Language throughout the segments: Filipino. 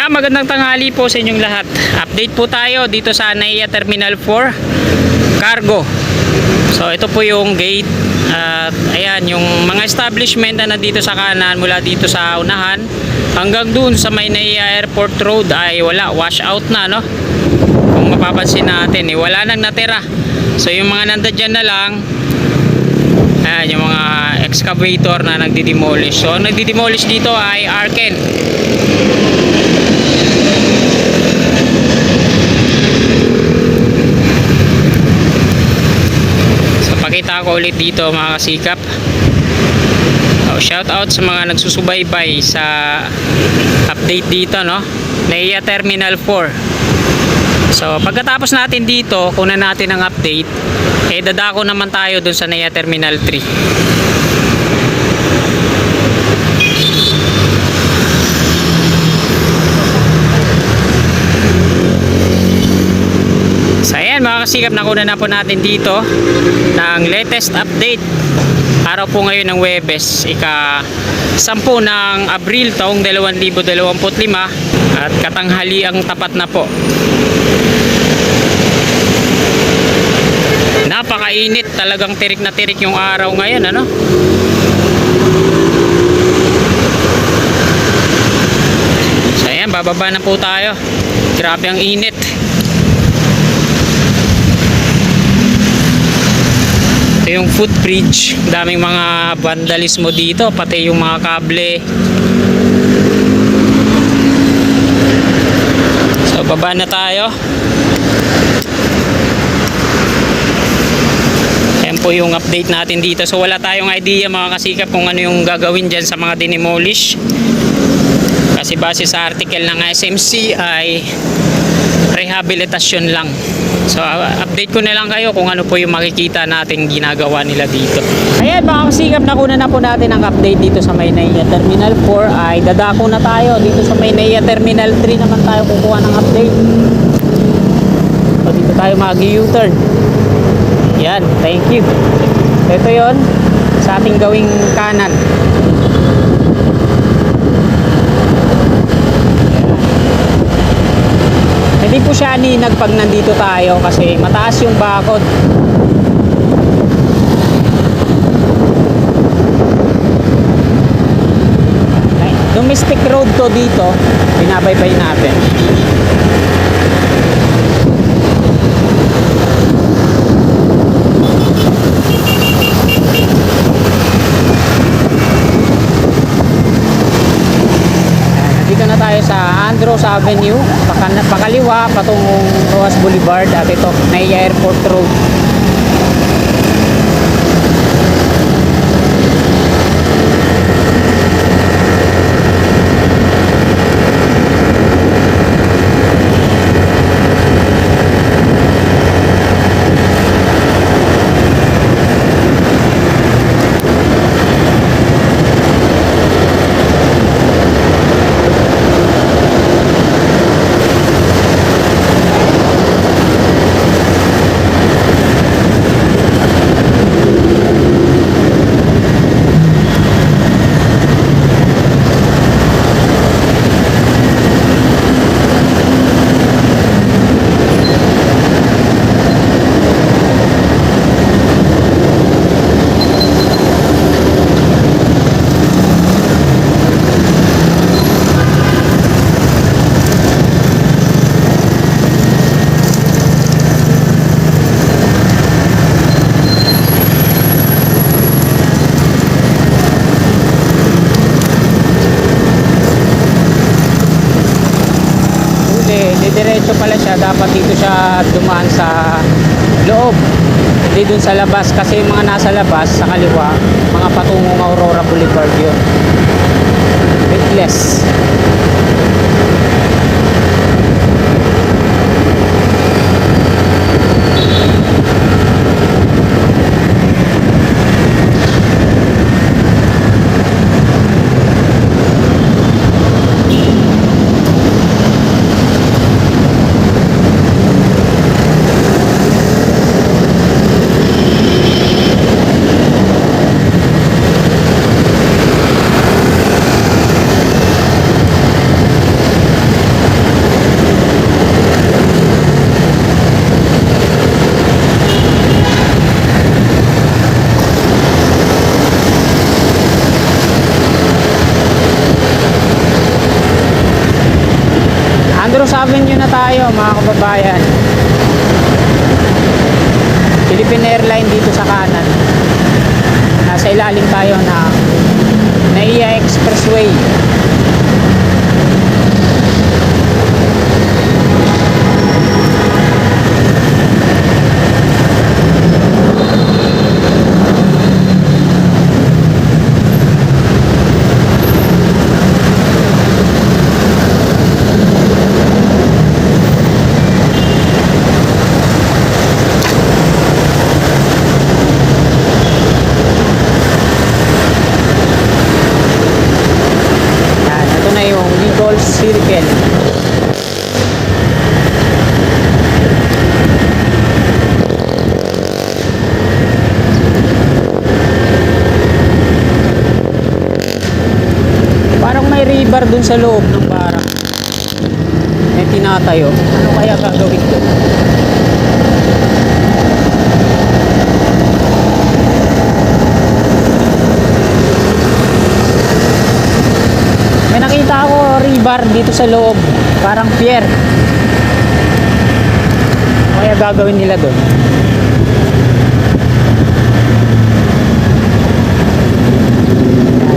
Magandang tanghali po sa inyong lahat. Update po tayo dito sa NAIA Terminal 4 Cargo. So ito po yung gate at ayan yung mga establishment na nandito sa kanan mula dito sa unahan hanggang dun sa may NAIA Airport Road ay wala, wash out na, no? Kung mapapansin natin wala nang natira. So yung mga nandyan na lang, ayan yung mga excavator na nagdi-demolish. So ang nagdi-demolish dito ay Arken. Pakita ko ulit dito mga kasikap. Shout out sa mga nagsusubaybay sa update dito, no? NAIA Terminal 4. So pagkatapos natin dito, kunan natin ang update, dadako naman tayo dun sa NAIA Terminal 3. So ayan mga kasikap, nakuna na po natin dito ng latest update. Araw po ngayon ng Huwebes, ika-10 ng Abril taong 2025 at katanghali ang tapat na po. Napakainit, talagang tirik na tirik yung araw ngayon, ano? So ayan, bababa na po tayo. Grabe ang init. Yung footbridge, daming mga vandalismo dito, pati yung mga kable. So baba na tayo. Yan po yung update natin dito. So wala tayong idea mga kasikap kung ano yung gagawin dyan sa mga dinimolish, kasi base sa article ng SMC ay rehabilitasyon lang. So update ko na lang kayo kung ano po yung makikita natin ginagawa nila dito. Ayan mga kasikap, nakuna na po natin ang update dito sa may NAIA Terminal 4. Ay dadako na tayo dito sa may NAIA Terminal 3 naman tayo kukuha ng update. So dito tayo mag-U-turn. Yan, thank you. Ito yon sa ating gawing kanan. Hindi po siya aninag pag nandito tayo kasi mataas yung bakod. Okay. Domestic road to dito, binabaybay natin. Dito na tayo sa Andros Avenue, pakaliwa patungong Rojas Boulevard, at ito NAIA Airport Road. Diretso pala siya, dapat dito siya dumaan sa loob, hindi dun sa labas, kasi yung mga nasa labas sa kaliwa, mga patungong Aurora Boulevard yun. Waitless. Andrews Avenue na tayo mga kababayan. Philippine Airlines dito sa kanan. Nasa ilalim tayo na NAIA Expressway. Circle. Parang may river dun sa loob ng barak. May tinatayo. Ano kaya gagawin ko? Nakita ako river dito sa loob, parang pier. Kaya gagawin nila doon.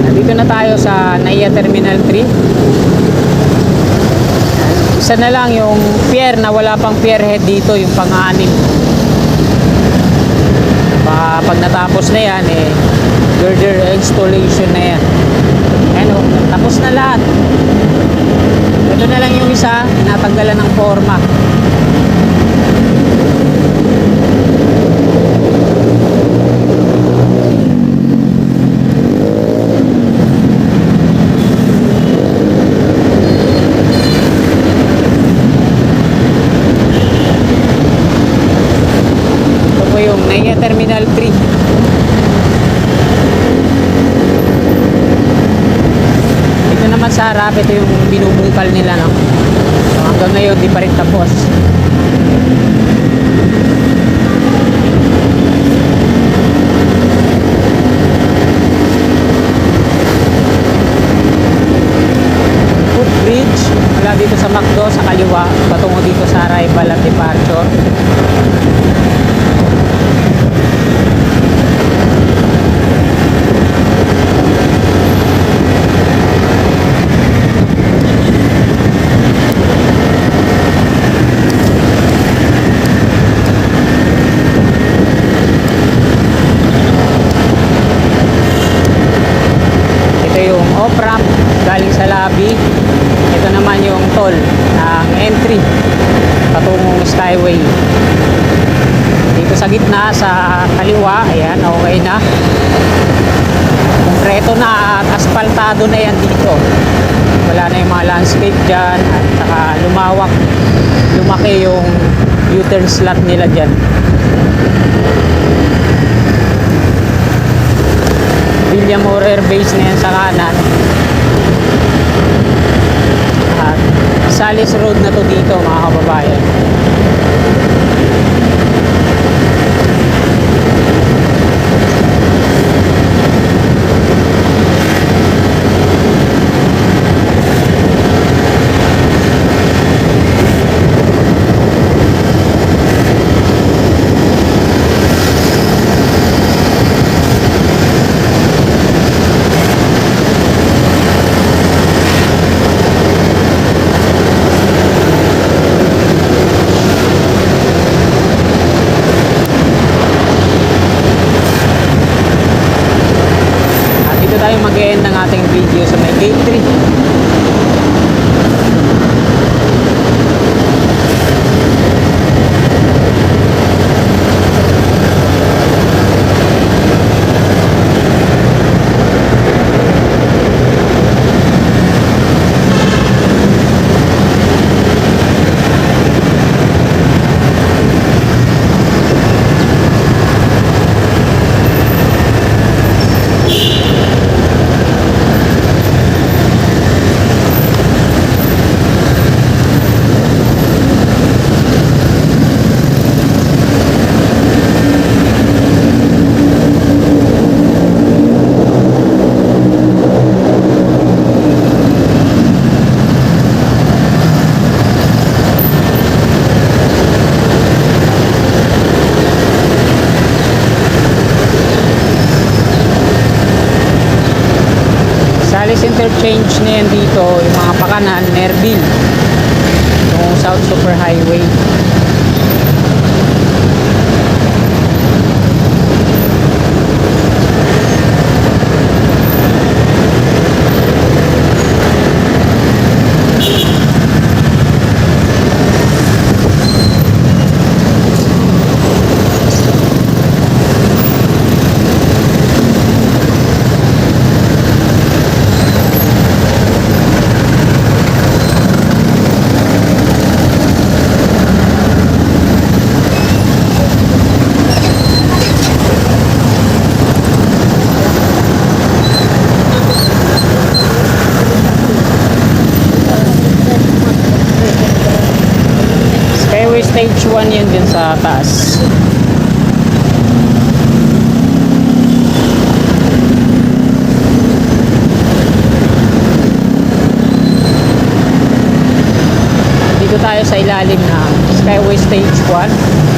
Nandito na tayo sa NAIA Terminal 3. Isa na lang yung pier na wala pang pierhead dito, yung pang-anim. Pag natapos na yan, girder installation na yan. Ano, tapos na lahat. Ito na lang yung isa, natanggalan ng forma. Ito po yung NAIA Terminal 3. Sa harap, ito yung binubungkal nila, no? So, hanggang ngayon di pa rin tapos. Footbridge mula dito sa McDo sa kaliwa patungo dito sa arrival at departure. Off-ramp galing sa lobby. Ito naman yung toll ng entry patungong Skyway. Dito sa gitna sa kaliwa, ayan, okay na. Konkreto na at asfaltado na yan dito. Wala na yung mga landscape dyan at saka lumaki yung U-turn slot nila dyan. William Orr Air Base na yan sa kanan. At Salis Road na to dito mga kababayan. change na yan dito, yung mga pakanan, Nerville, yung South Super Highway. Skyway Stage 1 yun din sa taas. Dito tayo sa ilalim na Skyway Stage 1.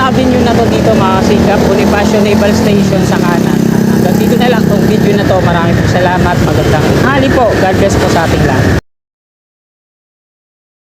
Avenue na to dito mga kasikap, Bonifacio Naval Station sa kanan. Hanggang dito na lang tong video na to. Maraming salamat, magandang hali po, God bless po sa ating lahat.